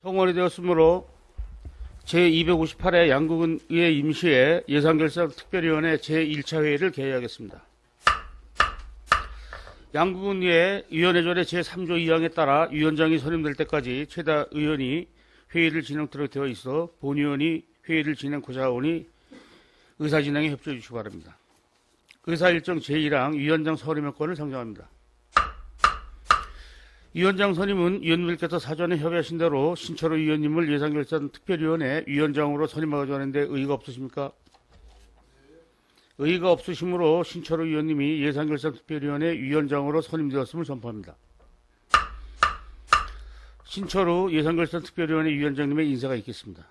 통원이 되었으므로 제258회 양국은의회 임시회 예산결산특별위원회 제1차 회의를 개회하겠습니다. 양국은의회 위원회조례 제3조 2항에 따라 위원장이 선임될 때까지 최다 의원이 회의를 진행토록 되어 있어 본위원이 회의를 진행고자 하오니 의사진행에 협조해 주시기 바랍니다. 의사일정 제1항 위원장 선임권을 상정합니다. 위원장 선임은 위원님께서 사전에 협의하신 대로 신철호 위원님을 예산결산특별위원회 위원장으로 선임하고자 하는데 의의가 없으십니까? 의의가 없으시므로 신철호 위원님이 예산결산특별위원회 위원장으로 선임되었음을 선포합니다. 신철호 예산결산특별위원회 위원장님의 인사가 있겠습니다.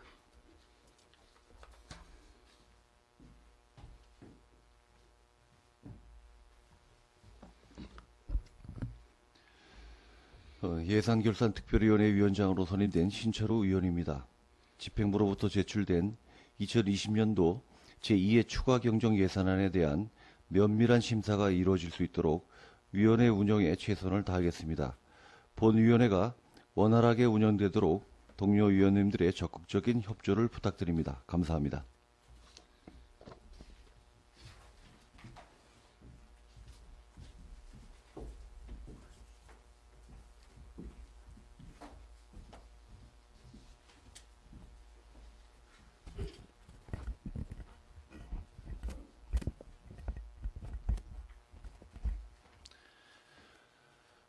예산결산특별위원회 위원장으로 선임된 신철호 의원입니다. 집행부로부터 제출된 2020년도 제2회 추가 경정 예산안에 대한 면밀한 심사가 이루어질 수 있도록 위원회 운영에 최선을 다하겠습니다. 본위원회가 원활하게 운영되도록 동료 위원님들의 적극적인 협조를 부탁드립니다. 감사합니다.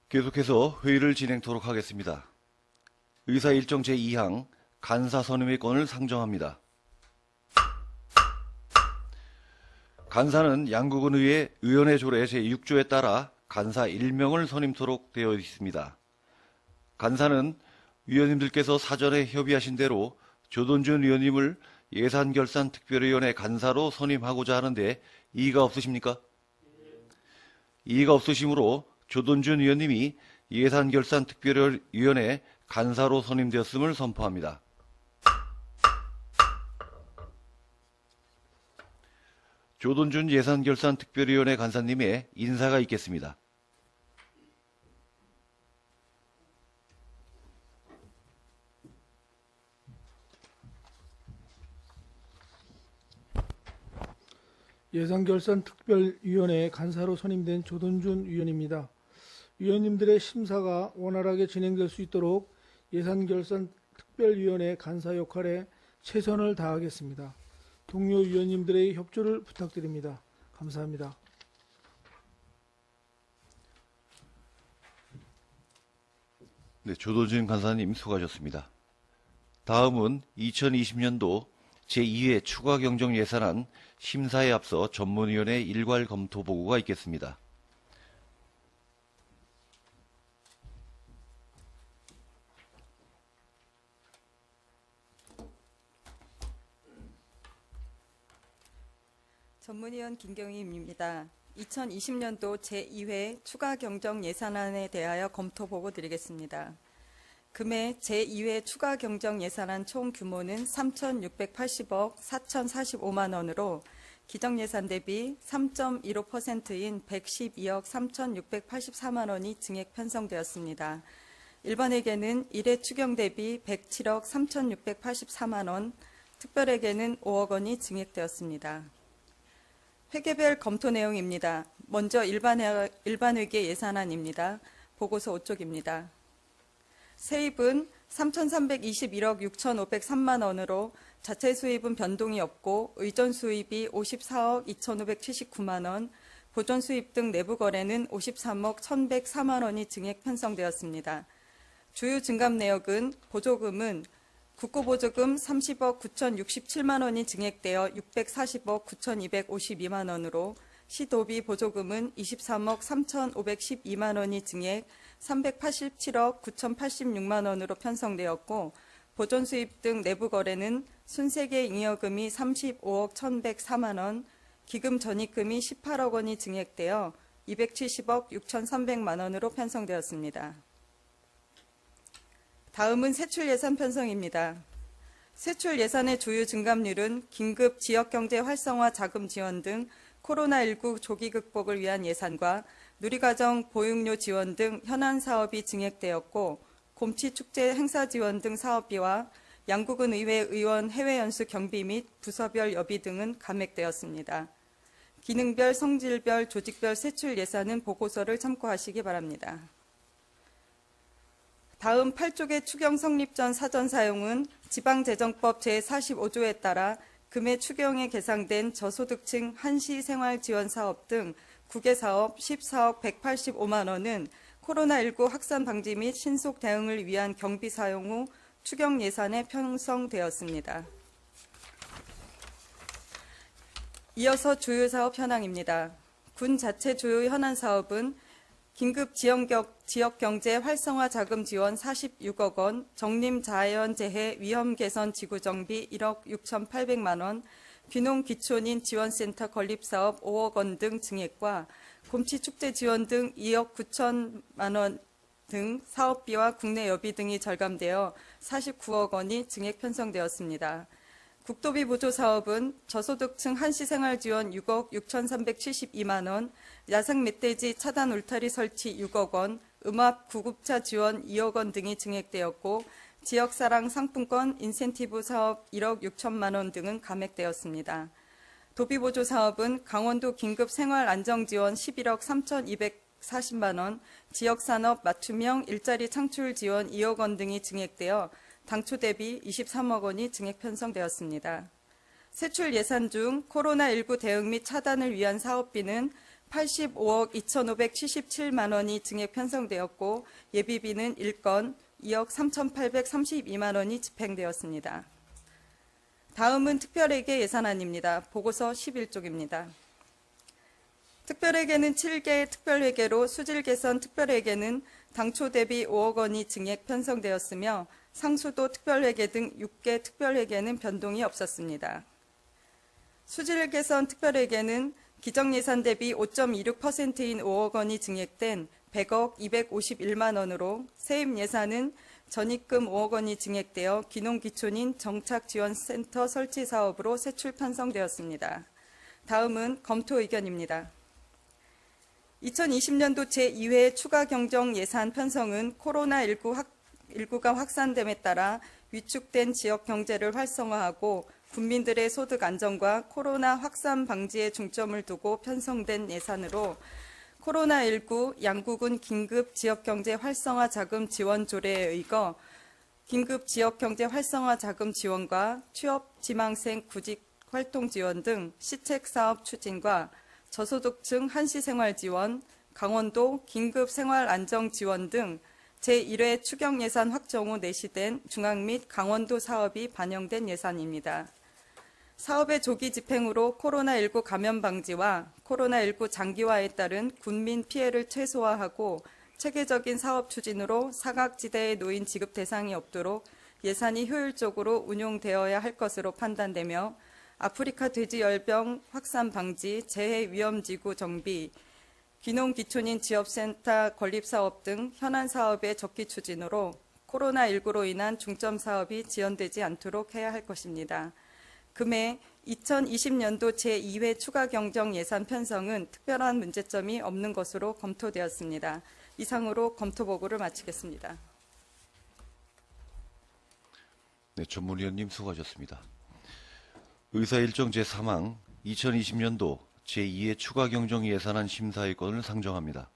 계속해서 회의를 진행토록 하겠습니다. 의사일정 제2항 간사 선임의 권을 상정합니다. 간사는 양국은의회 의원회 조례 제6조에 따라 간사 1명을 선임토록 되어 있습니다. 간사는 위원님들께서 사전에 협의하신 대로 조돈준 위원님을 예산결산특별위원회 간사로 선임하고자 하는데 이의가 없으십니까? 이의가 없으시므로 조돈준 위원님이 예산결산특별위원회 간사로 선임되었음을 선포합니다. 조돈준 예산결산특별위원회 간사님의 인사가 있겠습니다. 예산결산특별위원회 간사로 선임된 조돈준 위원입니다. 위원님들의 심사가 원활하게 진행될 수 있도록 예산결산특별위원회 간사 역할에 최선을 다하겠습니다. 동료 위원님들의 협조를 부탁드립니다. 감사합니다. 네, 조돈준 간사님 수고하셨습니다. 다음은 2020년도 제2회 추가 경정 예산안 심사에 앞서 전문위원회 일괄 검토 보고가 있겠습니다. 전문위원 김경희입니다. 2020년도 제2회 추가 경정 예산안에 대하여 검토 보고 드리겠습니다. 금해 제2회 추가 경정 예산안 총 규모는 3,680억 4,045만 원으로 기정예산 대비 3.15%인 112억 3,684만 원이 증액 편성되었습니다. 일반회계는 1회 추경 대비 107억 3,684만 원, 특별회계는 5억 원이 증액되었습니다. 회계별 검토 내용입니다. 먼저 일반회계 예산안입니다. 보고서 5쪽입니다. 세입은 3,321억 6,503만 원으로 자체 수입은 변동이 없고 의존 수입이 54억 2,579만 원, 보존 수입 등 내부 거래는 53억 1,104만 원이 증액 편성되었습니다. 주요 증감 내역은 보조금은 국고보조금 30억 9,067만 원이 증액되어 640억 9,252만 원으로 시도비 보조금은 23억 3,512만 원이 증액 387억 9,086만 원으로 편성되었고 보존 수입 등 내부 거래는 순세계 잉여금이 35억 1,104만 원, 기금 전입금이 18억 원이 증액되어 270억 6,300만 원으로 편성되었습니다. 다음은 세출 예산 편성입니다. 세출 예산의 주요 증감률은 긴급 지역경제 활성화 자금 지원 등 코로나19 조기 극복을 위한 예산과 누리과정 보육료 지원 등 현안 사업이 증액되었고 곰치축제 행사 지원 등 사업비와 양구군 의회 의원 해외 연수 경비 및 부서별 여비 등은 감액되었습니다. 기능별, 성질별, 조직별 세출 예산은 보고서를 참고하시기 바랍니다. 다음 8쪽의 추경 성립 전 사전 사용은 지방재정법 제45조에 따라 금해 추경에 계상된 저소득층 한시생활지원사업 등 9개 사업 14억 185만 원은 코로나19 확산 방지 및 신속 대응을 위한 경비 사용 후 추경 예산에 편성되었습니다. 이어서 주요 사업 현황입니다. 군 자체 주요 현안 사업은 긴급 지역경제 활성화 자금 지원 46억 원, 정림자연재해 위험 개선 지구 정비 1억 6,800만 원, 귀농 귀촌인 지원센터 건립사업 5억 원 등 증액과 곰치축제 지원 등 2억 9천만 원 등 사업비와 국내 여비 등이 절감되어 49억 원이 증액 편성되었습니다. 국도비 보조 사업은 저소득층 한시생활 지원 6억 6,372만 원, 야생 멧돼지 차단 울타리 설치 6억 원, 음압 구급차 지원 2억 원 등이 증액되었고 지역사랑 상품권 인센티브 사업 1억 6천만 원 등은 감액되었습니다. 도비보조 사업은 강원도 긴급 생활 안정 지원 11억 3,240만 원, 지역산업 맞춤형 일자리 창출 지원 2억 원 등이 증액되어 당초 대비 23억 원이 증액 편성되었습니다. 세출 예산 중 코로나19 대응 및 차단을 위한 사업비는 85억 2,577만 원이 증액 편성되었고 예비비는 1건 2억 3,832만 원이 집행되었습니다. 다음은 특별회계 예산안입니다. 보고서 11쪽입니다. 특별회계는 7개의 특별회계로 수질 개선 특별회계는 당초 대비 5억 원이 증액 편성되었으며 상수도 특별회계 등 6개 특별회계는 변동이 없었습니다. 수질 개선 특별회계는 기정예산 대비 5.26%인 5억 원이 증액된 100억 251만 원으로 세입 예산은 전입금 5억 원이 증액되어 귀농귀촌인 정착지원센터 설치 사업으로 세출 편성되었습니다. 다음은 검토 의견입니다. 2020년도 제2회 추가 경정 예산 편성은 코로나19가 확산됨에 따라 위축된 지역 경제를 활성화하고 국민들의 소득 안정과 코로나 확산 방지에 중점을 두고 편성된 예산으로 코로나19 양구군 긴급 지역경제 활성화 자금 지원 조례에 의거 긴급 지역경제 활성화 자금 지원과 취업 지망생 구직 활동 지원 등 시책 사업 추진과 저소득층 한시생활 지원, 강원도 긴급 생활 안정 지원 등 제1회 추경 예산 확정 후 내시된 중앙 및 강원도 사업이 반영된 예산입니다. 사업의 조기 집행으로 코로나19 감염 방지와 코로나19 장기화에 따른 군민 피해를 최소화하고 체계적인 사업 추진으로 사각지대에 놓인 지급 대상이 없도록 예산이 효율적으로 운용되어야 할 것으로 판단되며 아프리카 돼지열병 확산 방지, 재해 위험지구 정비, 귀농귀촌인 지업센터 건립사업 등 현안 사업의 적기 추진으로 코로나19로 인한 중점 사업이 지연되지 않도록 해야 할 것입니다. 금해 2020년도 제2회 추가 경정 예산 편성은 특별한 문제점이 없는 것으로 검토되었습니다. 이상으로 검토 보고를 마치겠습니다. 네, 전문위원님 수고하셨습니다. 의사일정 제3항 2020년도 제2회 추가 경정 예산안 심사의 건을 상정합니다.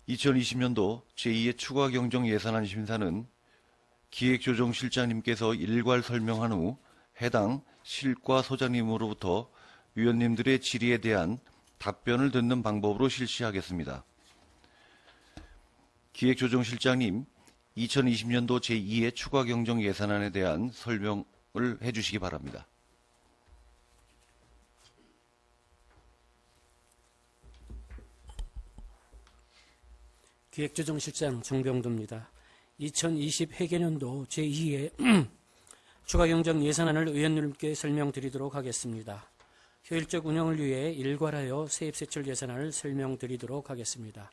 2020년도 제2회 추가 경정 예산안 심사는 기획조정실장님께서 일괄 설명한 후 해당 실과 소장님으로부터 위원님들의 질의에 대한 답변을 듣는 방법으로 실시하겠습니다. 기획조정실장님, 2020년도 제2회 추가 경정 예산안에 대한 설명을 해주시기 바랍니다. 기획조정실장 정병도입니다. 2020 회계년도 제2회 추가 경정 예산안을 의원님께 설명드리도록 하겠습니다. 효율적 운영을 위해 일괄하여 세입세출 예산안을 설명드리도록 하겠습니다.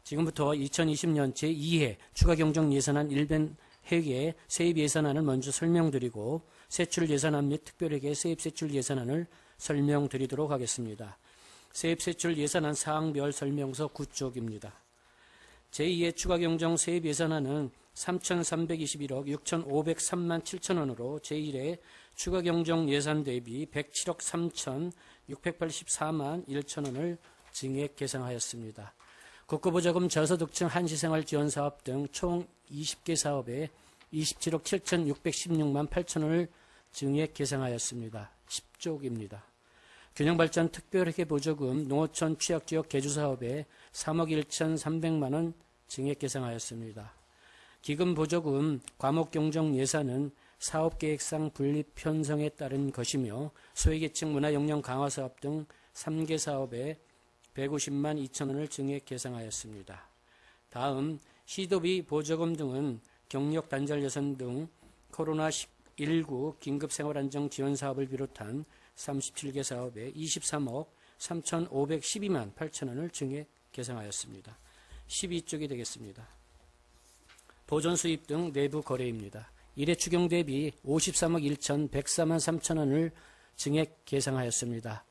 지금부터 2020년 제2회 추가 경정 예산안 일변 회계 세입 예산안을 먼저 설명드리고 세출 예산안 및 특별회계 세입세출 예산안을 설명드리도록 하겠습니다. 세입세출 예산안 사항별 설명서 9쪽입니다. 제2의 추가경정 세입 예산안은 3,321억 6,503만 7천원으로 제1의 추가경정 예산 대비 107억 3,684만 1천원을 증액 계상하였습니다. 국고보조금 저소득층 한시생활지원사업 등 총 20개 사업에 27억 7,616만 8천원을 증액 계상하였습니다. 10조입니다. 균형발전 특별회계보조금 농어촌 취약지역 개조사업에 3억 1,300만 원 증액 계상하였습니다. 기금보조금 과목경정 예산은 사업계획상 분립 편성에 따른 것이며 소외계층 문화역량 강화사업 등 3개 사업에 150만 2천 원을 증액 계상하였습니다. 다음 시도비 보조금 등은 경력 단절 예산 등 코로나19 긴급생활안정 지원사업을 비롯한 37개 사업에 23억 3,512만 8천 원을 증액 계상하였습니다. 12쪽이 되겠습니다. 보존 수입 등 내부 거래입니다. 1회 추경 대비 53억 1,104만 3천 원을 증액 계상하였습니다.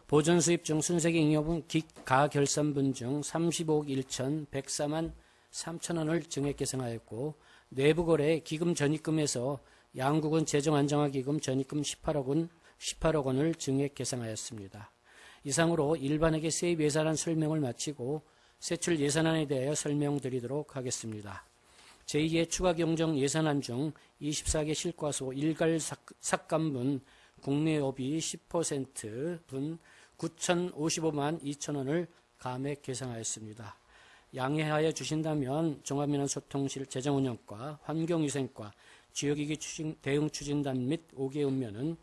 보존 수입 중 순세계 잉여분 가결산분 중 35억 1,104만 3천 원을 증액 계상하였고 내부 거래 기금 전입금에서 양국은 재정안정화기금 전입금 18억 원을 증액 계상하였습니다. 이상으로 일반회계 세입 예산안 설명을 마치고 세출 예산안에 대하여 설명드리도록 하겠습니다. 제2의 추가경정 예산안 중 24개 실과소 일괄 삭감분 국내여비 10%분 9,055만 2천 원을 감액 계상하였습니다. 양해하여 주신다면 종합민원소통실 재정운영과 환경위생과 지역위기 대응추진단 및 5개 읍면은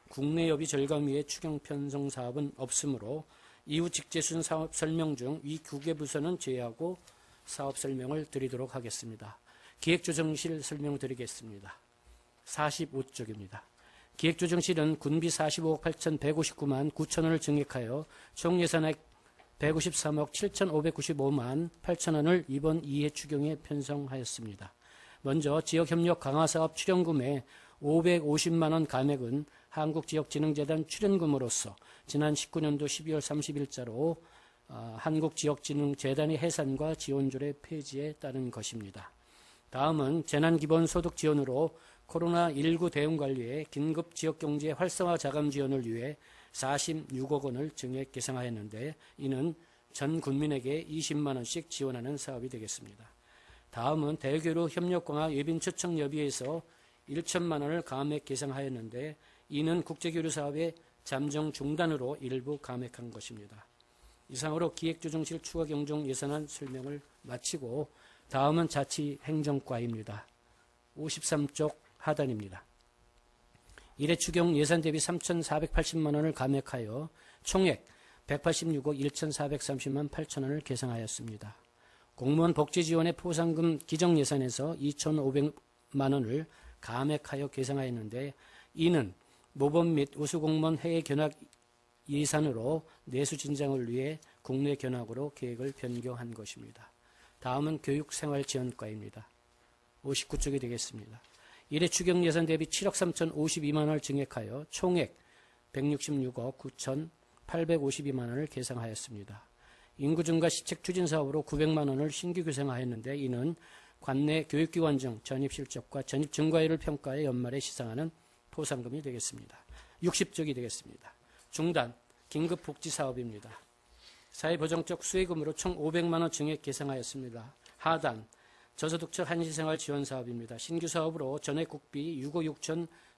국내여비 절감 위의 추경 편성 사업은 없으므로 이후 직제순 사업 설명 중 위 2개 부서는 제외하고 사업 설명을 드리도록 하겠습니다. 기획조정실 설명드리겠습니다. 45쪽입니다. 기획조정실은 군비 45억 8,159만 9천 원을 증액하여 총 예산액 153억 7,595만 8천 원을 이번 2회 추경에 편성하였습니다. 먼저 지역협력 강화사업 출연금에 550만 원 감액은 한국지역진흥재단 출연금으로서 지난 19년도 12월 30일자로 한국지역진흥재단의 해산과 지원조례 폐지에 따른 것입니다. 다음은 재난기본소득 지원으로 코로나19 대응관리에 긴급지역경제 활성화 자금 지원을 위해 46억 원을 증액 계상하였는데 이는 전 국민에게 20만 원씩 지원하는 사업이 되겠습니다. 다음은 대교류 협력강화 예빈 초청 여비에서 1천만 원을 감액 계상하였는데 이는 국제교류 사업의 잠정 중단으로 일부 감액한 것입니다. 이상으로 기획조정실 추가경정 예산안 설명을 마치고 다음은 자치행정과입니다. 53쪽 하단입니다. 1회 추경 예산 대비 3,480만 원을 감액하여 총액 186억 1,430만 8천 원을 계상하였습니다. 공무원 복지지원의 포상금 기정예산에서 2,500만 원을 감액하여 계상하였는데 이는 모범 및 우수공무원 해외 견학 예산으로 내수 진장을 위해 국내 견학으로 계획을 변경한 것입니다. 다음은 교육생활지원과입니다. 59쪽이 되겠습니다. 1회 추경 예산 대비 7억 3,052만 원을 증액하여 총액 166억 9,852만 원을 계상하였습니다. 인구 증가 시책 추진 사업으로 900만 원을 신규 계상하였는데 이는 관내 교육기관 중 전입 실적과 전입 증가율을 평가해 연말에 시상하는 포상금이 되겠습니다. 60쪽이 되겠습니다. 중단 긴급복지사업입니다. 사회보장적 수혜금으로 총 500만 원 증액 계상하였습니다. 하단 저소득층 한시생활 지원 사업입니다. 신규 사업으로 전액 국비 6억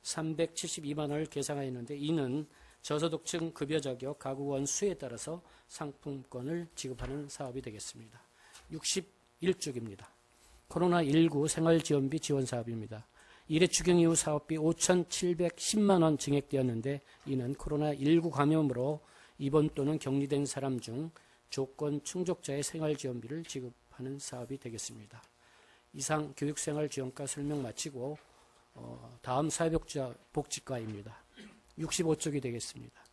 6,372만 원을 계상하였는데 이는 저소득층 급여 자격 가구원 수에 따라서 상품권을 지급하는 사업이 되겠습니다. 61쪽입니다. 코로나19 생활지원비 지원 사업입니다. 1회 추경 이후 사업비 5,710만 원 증액되었는데 이는 코로나19 감염으로 입원 또는 격리된 사람 중 조건 충족자의 생활지원비를 지급하는 사업이 되겠습니다. 이상 교육생활지원과 설명 마치고 다음 사회복지과입니다. 65쪽이 되겠습니다.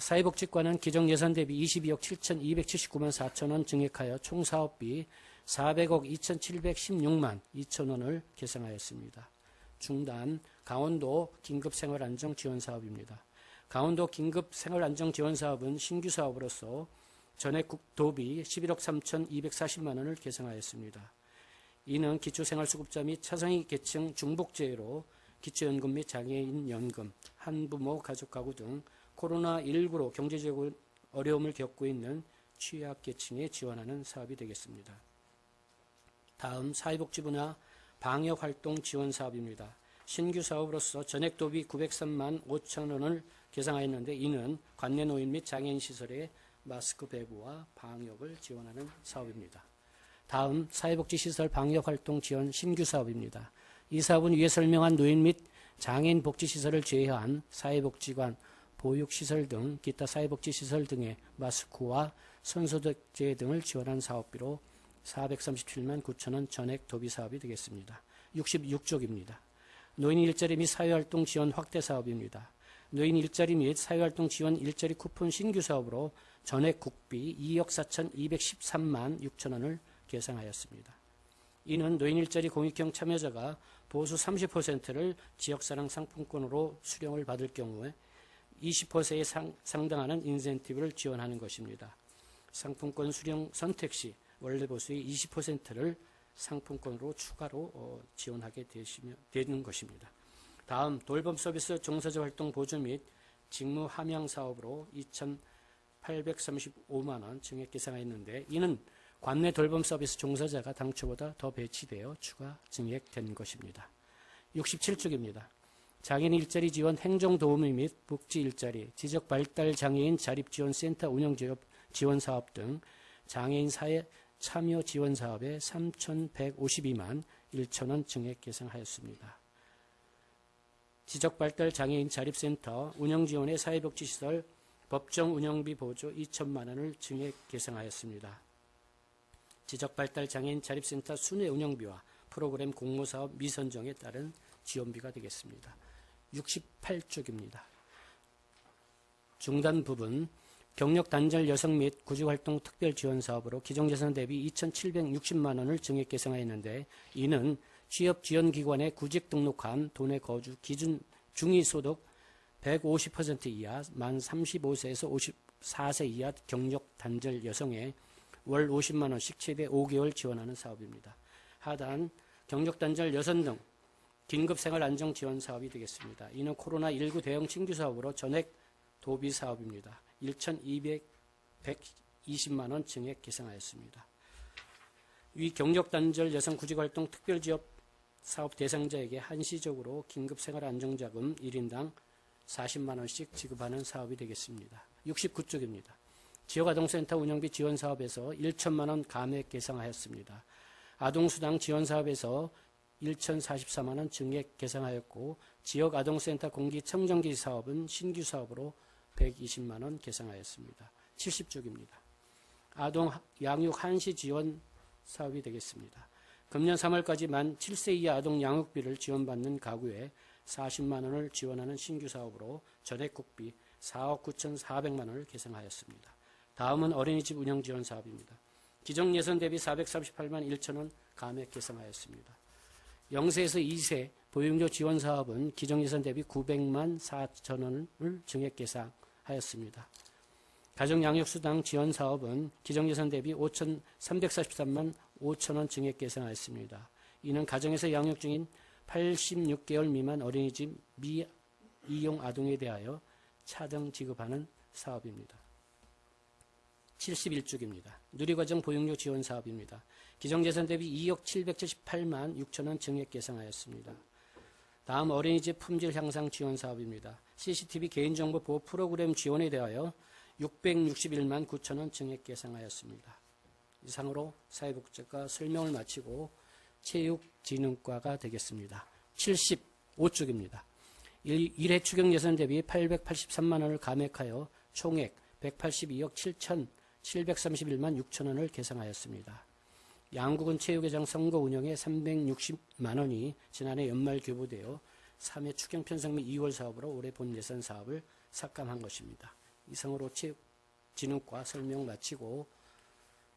사회복지과는 기정예산 대비 22억 7,279만 4천 원 증액하여 총 사업비 400억 2,716만 2천 원을 계상하였습니다. 중단 강원도 긴급생활안정지원사업입니다. 강원도 긴급생활안정지원사업은 신규 사업으로서 전액 도비 11억 3,240만 원을 계상하였습니다. 이는 기초생활수급자 및 차상위 계층 중복제로 기초연금 및 장애인 연금, 한부모 가족가구 등 코로나19로 경제적 어려움을 겪고 있는 취약계층에 지원하는 사업이 되겠습니다. 다음 사회복지분야 방역활동 지원 사업입니다. 신규 사업으로서 전액 도비 903만 5천 원을 계상하였는데 이는 관내노인 및 장애인 시설의 마스크 배부와 방역을 지원하는 사업입니다. 다음 사회복지시설 방역활동 지원 신규 사업입니다. 이 사업은 위에 설명한 노인 및 장애인 복지시설을 제외한 사회복지관, 보육시설 등 기타 사회복지시설 등의 마스크와 손소독제 등을 지원한 사업비로 437만 9천 원 전액 도비 사업이 되겠습니다. 66쪽입니다. 노인 일자리 및 사회활동 지원 확대 사업입니다. 노인 일자리 및 사회활동 지원 일자리 쿠폰 신규 사업으로 전액 국비 2억 4,213만 6천 원을 계상하였습니다. 이는 노인 일자리 공익형 참여자가 보수 30%를 지역사랑 상품권으로 수령을 받을 경우에 20%에 상당하는 인센티브를 지원하는 것입니다. 상품권 수령 선택 시 원래 보수의 20%를 상품권으로 추가로 지원하게 되는 것입니다. 다음 돌봄 서비스 종사자 활동 보조 및 직무 함양 사업으로 2,835만 원 증액 계상하였는데 이는 관내 돌봄 서비스 종사자가 당초보다 더 배치되어 추가 증액된 것입니다. 67쪽입니다. 장애인 일자리 지원 행정도우미 및 복지 일자리, 지적 발달 장애인 자립지원센터 운영 지원 사업 등 장애인 사회 참여 지원 사업에 3,152만 1천 원 증액 계상하였습니다. 지적 발달 장애인 자립센터 운영 지원의 사회복지시설 법정 운영비 보조 2천만 원을 증액 계상하였습니다. 지적발달 장애인 자립센터 순회 운영비와 프로그램 공모사업 미선정에 따른 지원비가 되겠습니다. 68쪽입니다. 중단 부분 경력 단절 여성 및 구직활동 특별 지원 사업으로 기존 예산 대비 2,760만 원을 증액 계상하였는데 이는 취업 지원 기관에 구직 등록한 도내 거주 기준 중위소득 150% 이하 만 35세에서 54세 이하 경력 단절 여성의 월 50만 원씩 최대 5개월 지원하는 사업입니다. 하단 경력 단절 여성 등 긴급 생활 안정 지원 사업이 되겠습니다. 이는 코로나19 대응 신규 사업으로 전액 도비 사업입니다. 1,220만 원 증액 계상하였습니다. 위 경력 단절 여성 구직활동 특별지원 사업 대상자에게 한시적으로 긴급 생활 안정자금 1인당 40만 원씩 지급하는 사업이 되겠습니다. 69쪽입니다. 지역아동센터 운영비 지원 사업에서 1천만 원 감액 계상하였습니다. 아동수당 지원 사업에서 1,044만 원 증액 계상하였고 지역아동센터 공기청정기 사업은 신규 사업으로 120만 원 계상하였습니다. 70쪽입니다. 아동 양육 한시 지원 사업이 되겠습니다. 금년 3월까지 만 7세 이하 아동 양육비를 지원받는 가구에 40만 원을 지원하는 신규 사업으로 전액 국비 4억 9,400만 원을 계상하였습니다. 다음은 어린이집 운영 지원 사업입니다. 기존 예산 대비 438만 1천 원 감액 계상하였습니다. 0세에서 2세 보육료 지원 사업은 기존 예산 대비 900만 4천 원을 증액 계상하였습니다. 가정양육수당 지원 사업은 기존 예산 대비 5,343만 5천 원 증액 계상하였습니다. 이는 가정에서 양육 중인 86개월 미만 어린이집 미이용 아동에 대하여 차등 지급하는 사업입니다. 71쪽입니다. 누리과정 보육료 지원 사업입니다. 기존 예산 대비 2억 778만 6천 원 증액 계상하였습니다. 다음 어린이집 품질 향상 지원 사업입니다. CCTV 개인정보 보호 프로그램 지원에 대하여 661만 9천 원 증액 계상하였습니다. 이상으로 사회복지과 설명을 마치고 체육진흥과가 되겠습니다. 75쪽입니다. 1회 추경 예산 대비 883만 원을 감액하여 총액 182억 7,731만 6천 원을 계상하였습니다. 양국은 체육회장 선거 운영에 360만 원이 지난해 연말 교부되어 3회 추경 편성 및 2월 사업으로 올해 본 예산 사업을 삭감한 것입니다. 이상으로 체육진흥과 설명 마치고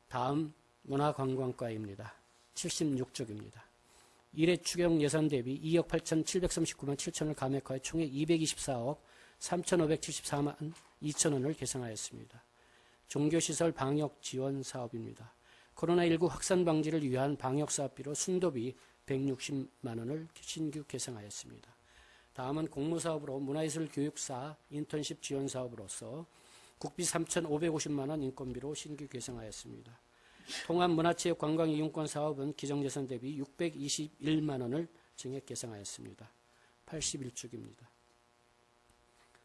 다음 문화관광과입니다. 76쪽입니다. 1회 추경 예산 대비 2억 8,739만 7천을 감액하여 총액 224억 3,574만 2천 원을 계상하였습니다. 종교시설 방역 지원 사업입니다. 코로나19 확산 방지를 위한 방역 사업비로 순도비 160만 원을 신규 계상하였습니다. 다음은 공모사업으로 문화예술 교육사 인턴십 지원 사업으로서 국비 3,550만 원 인건비로 신규 계상하였습니다. 통합문화체육관광이용권 사업은 기정예산 대비 621만 원을 증액 계상하였습니다. 81쪽입니다.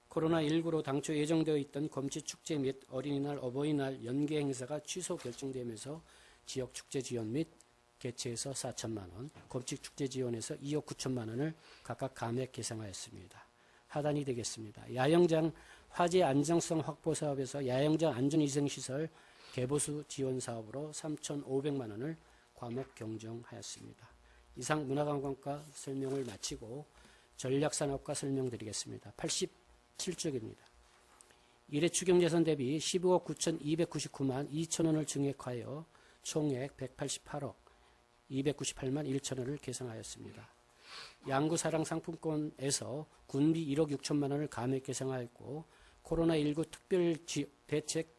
코로나19로 당초 예정되어 있던 검치축제 및 어린이날, 어버이날 연계 행사가 취소 결정되면서 지역축제 지원 및 개최에서 4천만 원, 검치축제 지원에서 2억 9천만 원을 각각 감액 계상하였습니다. 하단이 되겠습니다. 야영장 화재 안정성 확보 사업에서 야영장 안전위생시설 개보수 지원 사업으로 3,500만 원을 과목 경정하였습니다. 이상 문화관광과 설명을 마치고 전략산업과 설명드리겠습니다. 87쪽입니다. 일회 추경예산 대비 15억 9,299만 2천 원을 증액하여 총액 188억 298만 1천 원을 계상하였습니다. 양구사랑 상품권에서 군비 1억 6천만 원을 감액 계상하였고 코로나19 특별 대책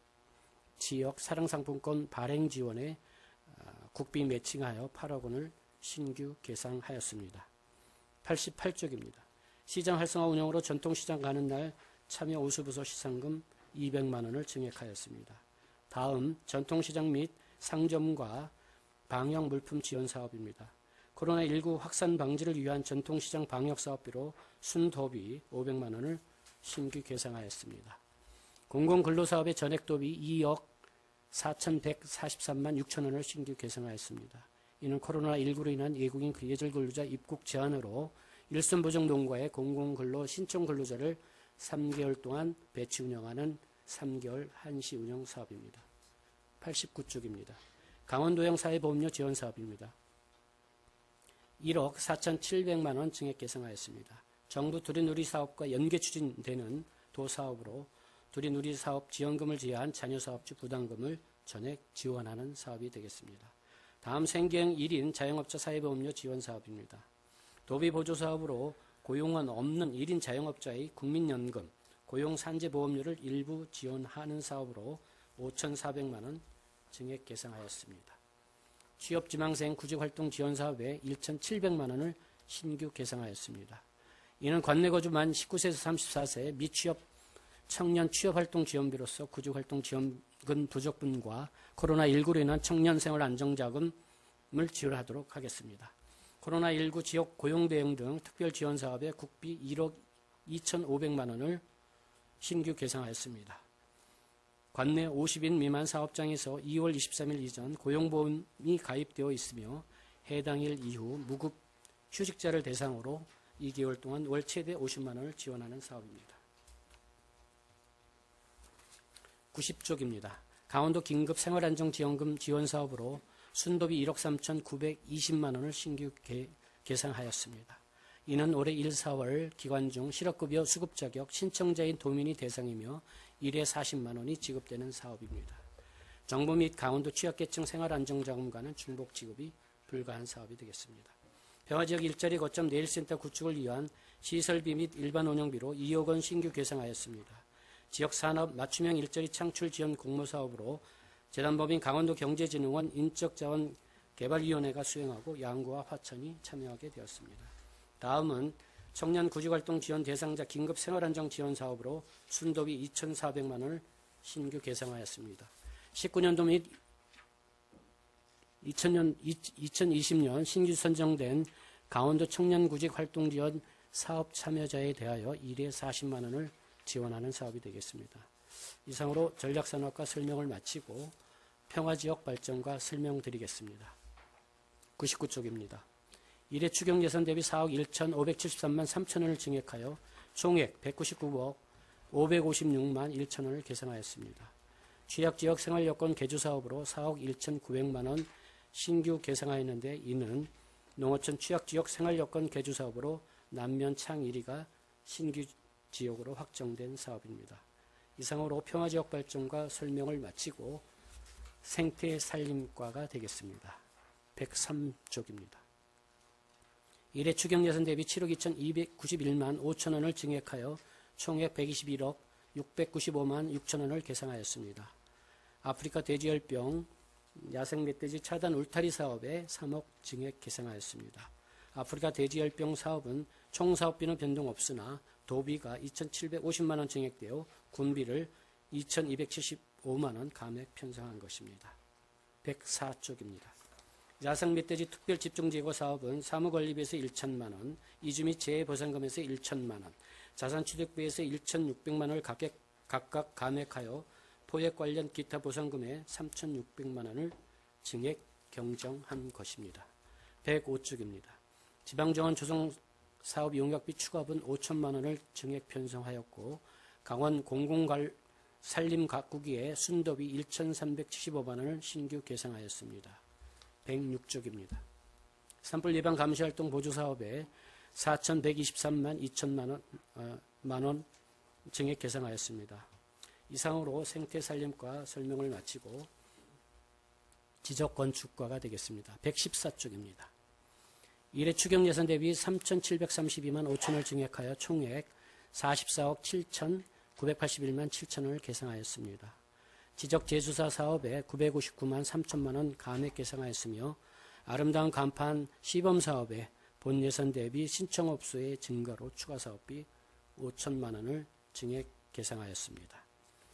지역 사랑상품권 발행 지원에 국비 매칭하여 8억 원을 신규 계상하였습니다. 88쪽입니다. 시장 활성화 운영으로 전통시장 가는 날 참여 우수부서 시상금 200만 원을 증액하였습니다. 다음 전통시장 및 상점과 방역 물품 지원 사업입니다. 코로나19 확산 방지를 위한 전통시장 방역 사업비로 순도비 500만 원을 신규 계상하였습니다. 공공근로사업의 전액도비 2억 4,143만 6천 원을 신규 계상하였습니다. 이는 코로나19로 인한 외국인 예절 근로자 입국 제한으로 일선 보정 농가의 공공근로 신청 근로자를 3개월 동안 배치 운영하는 3개월 한시 운영 사업입니다. 89쪽입니다. 강원도형 사회보험료 지원 사업입니다. 1억 4,700만 원 증액 계상하였습니다. 정부 두리누리 사업과 연계 추진되는 도사업으로 두리누리 사업 지원금을 제외한 자녀사업주 부담금을 전액 지원하는 사업이 되겠습니다. 다음 생계형 1인 자영업자 사회보험료 지원 사업입니다. 도비보조사업으로 고용원 없는 1인 자영업자의 국민연금, 고용산재보험료를 일부 지원하는 사업으로 5,400만 원 증액 계상하였습니다. 취업지망생 구직활동 지원사업에 1,700만 원을 신규 계상하였습니다. 이는 관내거주 만 19세에서 34세 미취업 청년 취업활동 지원비로서 구직활동 지원금 부족분과 코로나19로 인한 청년생활 안정자금을 지원하도록 하겠습니다. 코로나19 지역 고용대응 등 특별지원사업에 국비 1억 2,500만 원을 신규 계상하였습니다. 관내 50인 미만 사업장에서 2월 23일 이전 고용보험이 가입되어 있으며 해당 일 이후 무급 휴직자를 대상으로 2개월 동안 월 최대 50만 원을 지원하는 사업입니다. 90쪽입니다. 강원도 긴급 생활안정지원금 지원 사업으로 순도비 1억 3,920만 원을 신규 계상하였습니다. 이는 올해 1, 4월 기간 중 실업급여 수급 자격 신청자인 도민이 대상이며 1회 40만 원이 지급되는 사업입니다. 정부 및 강원도 취약계층 생활안정자금과는 중복 지급이 불가한 사업이 되겠습니다. 평화지역 일자리 거점 내일센터 구축을 위한 시설비 및 일반 운영비로 2억 원 신규 계상하였습니다. 지역산업 맞춤형 일자리 창출 지원 공모사업으로 재단법인 강원도 경제진흥원 인적자원개발위원회가 수행하고 양구와 화천이 참여하게 되었습니다. 다음은 청년 구직활동 지원 대상자 긴급 생활안정 지원 사업으로 순도비 2,400만 원을 신규 계상하였습니다. 19년도 및 2020년 신규 선정된 강원도 청년 구직활동 지원 사업 참여자에 대하여 1회 40만 원을 지원하는 사업이 되겠습니다. 이상으로 전략산업과 설명을 마치고 평화지역 발전과 설명드리겠습니다. 99쪽입니다. 1회 추경 예산 대비 4억 1,573만 3천 원을 증액하여 총액 199억 556만 1천 원을 계상하였습니다. 취약지역 생활여건 개조사업으로 4억 1,900만 원 신규 계상하였는데 이는 농어촌 취약지역 생활여건 개조사업으로 남면 창 1위가 신규 지역으로 확정된 사업입니다. 이상으로 평화지역 발전과 설명을 마치고 생태살림과가 되겠습니다. 103쪽입니다. 1회 추경 예산 대비 7억 2,291만 5천 원을 증액하여 총액 121억 695만 6천 원을 계상하였습니다. 아프리카 돼지열병 야생 멧돼지 차단 울타리 사업에 3억 증액 계상하였습니다. 아프리카 돼지열병 사업은 총 사업비는 변동 없으나 도비가 2,750만 원 증액되어 군비를 2,275만 원 감액 편성한 것입니다. 104쪽입니다. 야생 멧돼지 특별 집중제거 사업은 사무관리비에서 1천만 원, 이주 및 재해보상금에서 1천만 원, 자산취득비에서 1,600만 원을 각각 감액하여 포획 관련 기타 보상금에 3,600만 원을 증액 경정한 것입니다. 105쪽입니다. 지방정원 조성사업 용역비 추가분 5천만 원을 증액 편성하였고 강원 공공산림 가꾸기에 순도비 1,375만 원을 신규 계상하였습니다. 106쪽입니다. 산불 예방 감시활동 보조사업에 4,123만 2천만 원 증액 계상하였습니다. 이상으로 생태산림과 설명을 마치고 지적건축과가 되겠습니다. 114쪽입니다. 일회 추경 예산 대비 3,732만 5천을 증액하여 총액 44억 7,981만 7천원을 계상하였습니다. 지적재수사 사업에 959만 3천만 원 감액 계상하였으며 아름다운 간판 시범사업에 본 예산 대비 신청업소의 증가로 추가 사업비 5천만 원을 증액 계상하였습니다.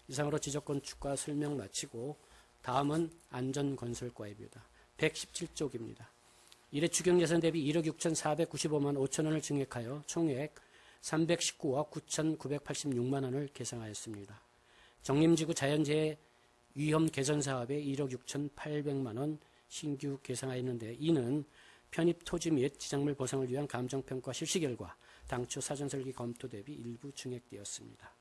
이상으로 지적건축과 설명 마치고 다음은 안전건설과입니다. 117쪽입니다. 일회 추경 예산 대비 1억 6,495만 5천 원을 증액하여 총액 319억 9,986만 원을 계상하였습니다. 정림지구 자연재해 위험 개선 사업에 1억 6,800만 원 신규 계상하였는데 이는 편입 토지 및 지작물 보상을 위한 감정평가 실시 결과 당초 사전설계 검토 대비 일부 증액되었습니다.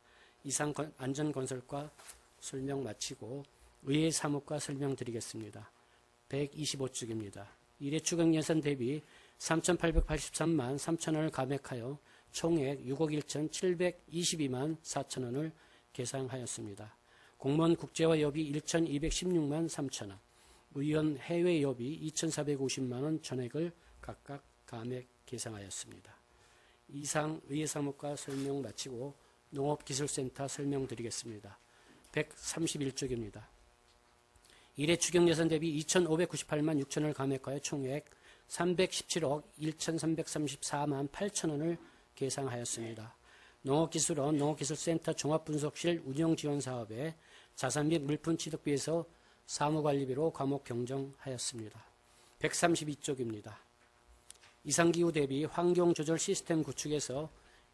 이상 안전건설과 설명 마치고 의회 사무과 설명드리겠습니다. 125쪽입니다. 일회 추경 예산 대비 3,883만 3천 원을 감액하여 총액 6억 1,722만 4천 원을 계상하였습니다. 공무원 국제화 여비 1,216만 3천 원, 의원 해외 여비 2,450만 원 전액을 각각 감액 계상하였습니다. 이상 의회 사무과 설명 마치고 농업기술센터 설명드리겠습니다. 131쪽입니다. 일회 추경 예산 대비 2,598만 6천을 감액하여 총액 317억 1,334만 8천 원을 계상하였습니다. 농업기술원 농업기술센터 종합분석실 운영지원사업에 자산 및 물품 취득비에서 사무관리비로 과목 경정하였습니다. 132쪽입니다. 이상기후 대비 환경조절 시스템 구축에서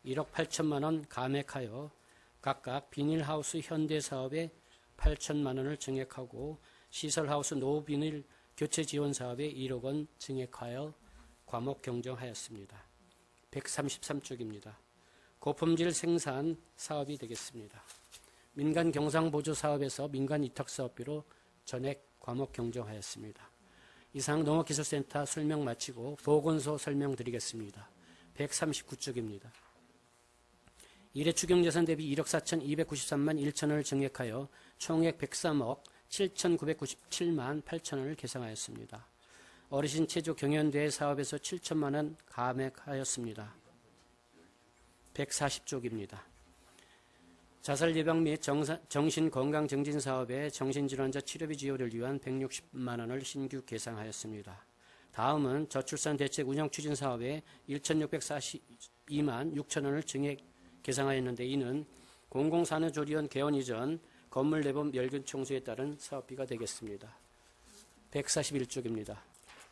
1억 8천만 원 감액하여 각각 비닐하우스 현대사업에 8천만 원을 증액하고 시설하우스 노비닐 교체 지원 사업에 1억 원 증액하여 과목 경정하였습니다. 133쪽입니다. 고품질 생산 사업이 되겠습니다. 민간 경상보조 사업에서 민간 위탁 사업비로 전액 과목 경정하였습니다. 이상 농업기술센터 설명 마치고 보건소 설명드리겠습니다. 139쪽입니다. 일회 추경 예산 대비 1억 4,293만 1천원을 증액하여 총액 103억 7,997만 8천원을 계상하였습니다. 어르신 체조 경연대회 사업에서 7천만 원 감액하였습니다. 140쪽입니다. 자살 예방 및 정신건강증진 사업에 정신질환자 치료비 지원을 위한 160만 원을 신규 계상하였습니다. 다음은 저출산 대책 운영 추진 사업에 1,642만 6천 원을 증액 계상하였는데 이는 공공산후조리원 개원 이전 건물 내부 멸균 청소에 따른 사업비가 되겠습니다. 141쪽입니다.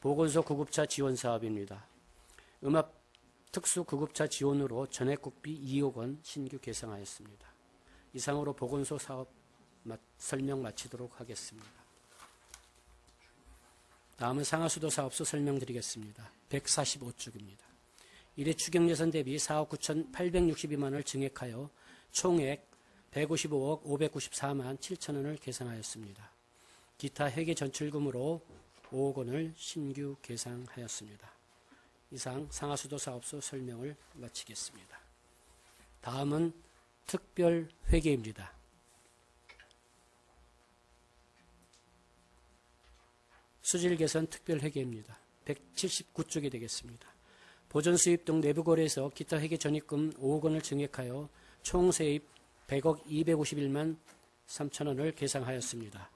보건소 구급차 지원 사업입니다. 음압 특수 구급차 지원으로 전액국비 2억 원 신규 계상하였습니다. 이상으로 보건소 사업 설명 마치도록 하겠습니다. 다음은 상하수도 사업소 설명드리겠습니다. 145쪽입니다. 일회 추경 예산 대비 4억 9,862만 원을 증액하여 총액 155억 594만 7천 원을 계상하였습니다. 기타 회계 전출금으로 5억 원을 신규 계상하였습니다. 이상 상하수도 사업소 설명을 마치겠습니다. 다음은 특별회계입니다. 수질 개선 특별회계입니다. 179쪽이 되겠습니다. 보전 수입 등 내부 거래에서 기타 회계 전입금 5억 원을 증액하여 총 세입 100억 251만 3천 원을 계상하였습니다.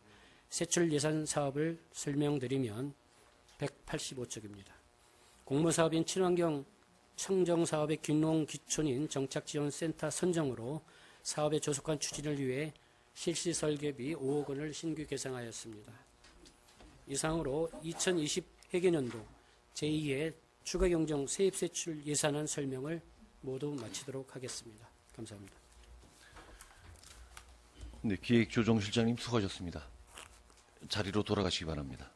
세출 예산 사업을 설명드리면 185쪽입니다. 공모사업인 친환경 청정사업의 귀농 귀촌인 정착지원센터 선정으로 사업의 조속한 추진을 위해 실시 설계비 5억 원을 신규 계상하였습니다. 이상으로 2020 회계년도 제2의 추가경정 세입세출 예산안 설명을 모두 마치도록 하겠습니다. 감사합니다. 네, 기획조정실장님 수고하셨습니다. 자리로 돌아가시기 바랍니다.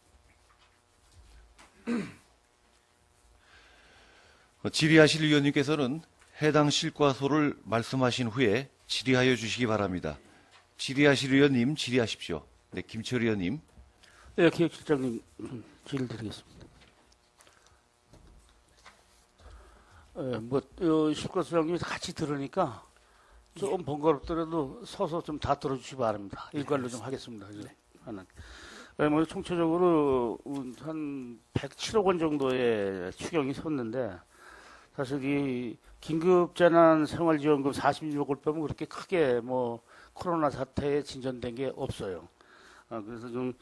질의하실 의원님께서는 해당 실과소를 말씀하신 후에 질의하여 주시기 바랍니다. 질의하실 의원님 질의하십시오. 네, 김철 의원님. 네, 기획실장님 질의 드리겠습니다. 실과소장님이 같이 들으니까 좀 번거롭더라도 서서 좀 다 들어주시기 바랍니다. 일괄로 좀 하겠습니다. 하나. 뭐 총체적으로 한 107억 원 정도의 추경이 섰는데 사실 이 긴급재난 생활지원금 46억을 빼면 그렇게 크게 뭐 코로나 사태에 진전된 게 없어요. 그래서 좀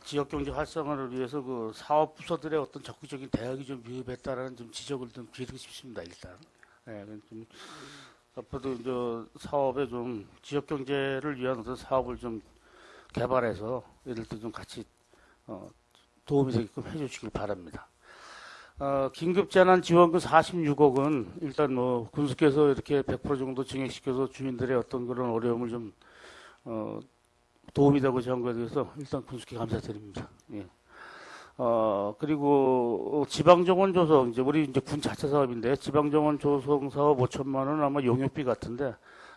지역경제 활성화를 위해서 그 사업 부서들의 어떤 적극적인 대응이 좀 미흡했다라는 좀 지적을 좀 드리고 싶습니다. 일단. 좀 앞으로도 저 사업에 좀 지역경제를 위한 어떤 사업을 좀 개발해서 이럴 때 좀 같이 도움이 되게끔 해주시길 바랍니다. 긴급재난지원금 46억은 일단 뭐 군수께서 이렇게 100% 정도 증액시켜서 주민들의 어떤 그런 어려움을 좀 도움이 되고자 한 거에 대해서 일단 군수께 감사드립니다. 예. 그리고 지방정원 조성 이제 우리 이제 군 자체 사업인데 지방정원 조성 사업 5천만 원 아마 용역비 같은데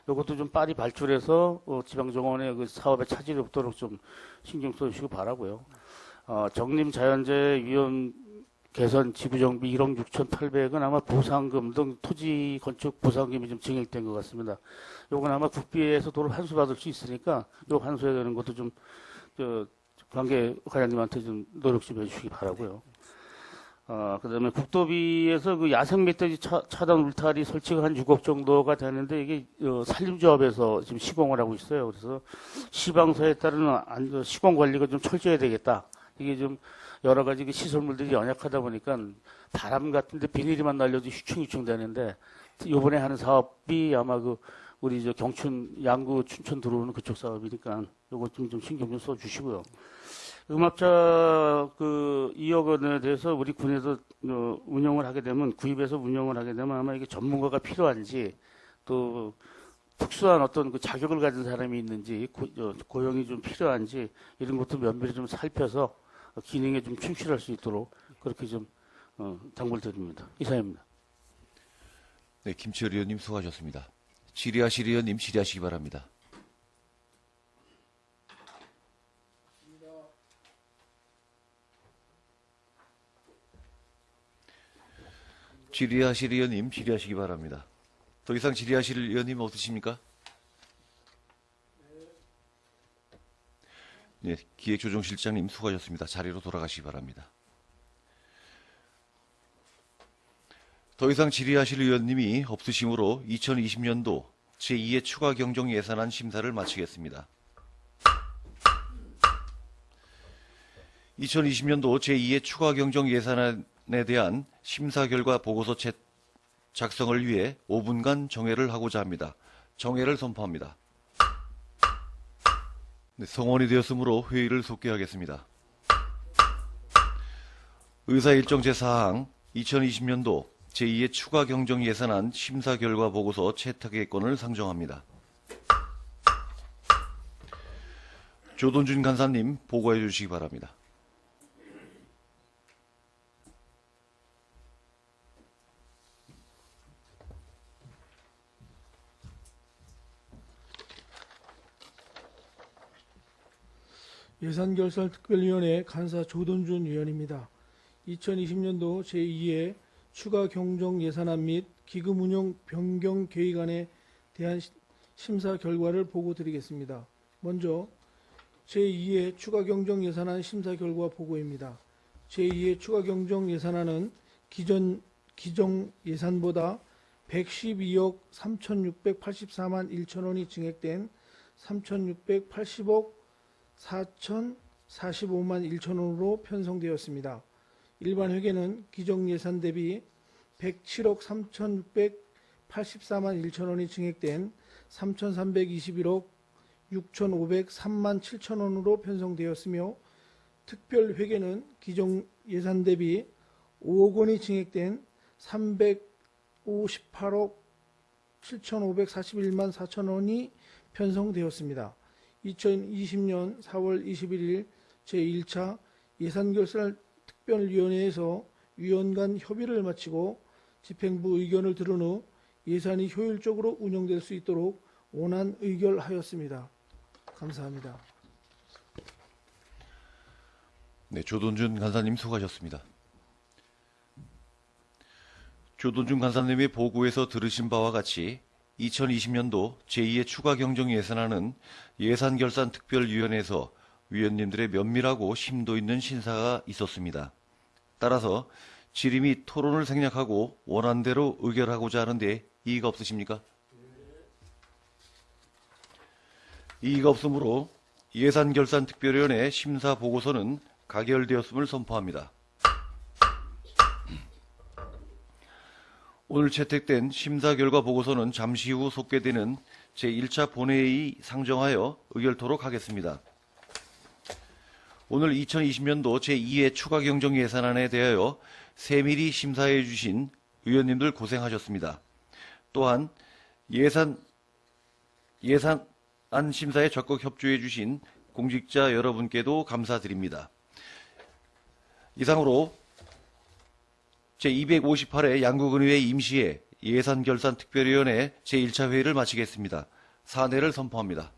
이것도 좀 빨리 발출해서 지방정원의 그 사업에 차질이 없도록 좀 신경 써주시고 바라고요. 정림 자연재해 위험 개선 지구정비 1억 6,800은 아마 보상금 등 토지 건축 보상금이 좀 증액된 것 같습니다. 요건 아마 국비에서 도로 환수 받을 수 있으니까 요 환수해야 되는 것도 좀 관계 과장님한테 좀 노력 좀 해주시기 바라고요. 그다음에 국도비에서 그 야생 멧돼지 차단 울타리 설치가 한 6억 정도가 되는데 이게 산림조합에서 지금 시공을 하고 있어요. 그래서 시방서에 따른 시공 관리가 좀 철저해야 되겠다. 이게 좀 여러 가지 그 시설물들이 연약하다 보니까 바람 같은데 비닐이만 날려도 휘충휘충 되는데 이번에 하는 사업이 아마 그 우리 저 경춘 양구 춘천 들어오는 그쪽 사업이니까 요거 좀 신경 좀 써주시고요. 음압자 그 2억 원에 대해서 우리 군에서 운영을 하게 되면 구입해서 운영을 하게 되면 아마 이게 전문가가 필요한지 또 특수한 어떤 그 자격을 가진 사람이 있는지 고용이 좀 필요한지 이런 것도 면밀히 좀 살펴서 기능에 좀 충실할 수 있도록 그렇게 좀 당부를 드립니다. 이상입니다. 네, 김철 의원님 수고하셨습니다. 질의하실 의원님 질의하시기 바랍니다. 질의하실 의원님 질의하시기 바랍니다. 더 이상 질의하실 의원님 없으십니까? 네, 기획조정실장님 수고하셨습니다. 자리로 돌아가시기 바랍니다. 더 이상 질의하실 의원님이 없으시므로 2020년도 제2의 추가 경정 예산안 심사를 마치겠습니다. 2020년도 제2의 추가 경정 예산안에 대한 심사 결과 보고서 작성을 위해 5분간 정회를 하고자 합니다. 정회를 선포합니다. 네, 성원이 되었으므로 회의를 속개하겠습니다. 의사일정 제4항 2020년도 제2의 추가 경정 예산안 심사 결과 보고서 채택의권을 상정합니다. 조돈준 간사님 보고해 주시기 바랍니다. 예산결산특별위원회 간사 조돈준 위원입니다. 2020년도 제2의 추가 경정 예산안 및 기금 운용 변경 계획안에 대한 심사 결과를 보고 드리겠습니다. 먼저 제2의 추가 경정 예산안 심사 결과 보고입니다. 제2의 추가 경정 예산안은 기정 예산보다 112억 3,684만 1천 원이 증액된 3,680억 4,045만 1천 원으로 편성되었습니다. 일반 회계는 기정 예산 대비 107억 3,684만 1천 원이 증액된 3,321억 6,503만 7천 원으로 편성되었으며 특별 회계는 기정 예산 대비 5억 원이 증액된 358억 7,541만 4천 원이 편성되었습니다. 2020년 4월 21일 제1차 예산결산 특별위원회에서 위원 간 협의를 마치고 집행부 의견을 들은 후 예산이 효율적으로 운영될 수 있도록 원안 의결하였습니다. 감사합니다. 네, 조돈준 간사님 수고하셨습니다. 조돈준 간사님의 보고에서 들으신 바와 같이 2020년도 제2의 추가 경정 예산안은 예산결산특별위원회에서 위원님들의 면밀하고 심도 있는 심사가 있었습니다. 따라서 질의 및 토론을 생략하고 원안대로 의결하고자 하는데 이의가 없으십니까? 이의가 없으므로 예산결산특별위원회 심사보고서는 가결되었음을 선포합니다. 오늘 채택된 심사 결과 보고서는 잠시 후 속개되는 제1차 본회의 상정하여 의결토록 하겠습니다. 오늘 2020년도 제2회 추가 경정 예산안에 대하여 세밀히 심사해 주신 의원님들 고생하셨습니다. 또한 예산안 심사에 적극 협조해 주신 공직자 여러분께도 감사드립니다. 이상으로 제258회 양구군의회 임시회 예산결산특별위원회 제1차 회의를 마치겠습니다. 사내를 선포합니다.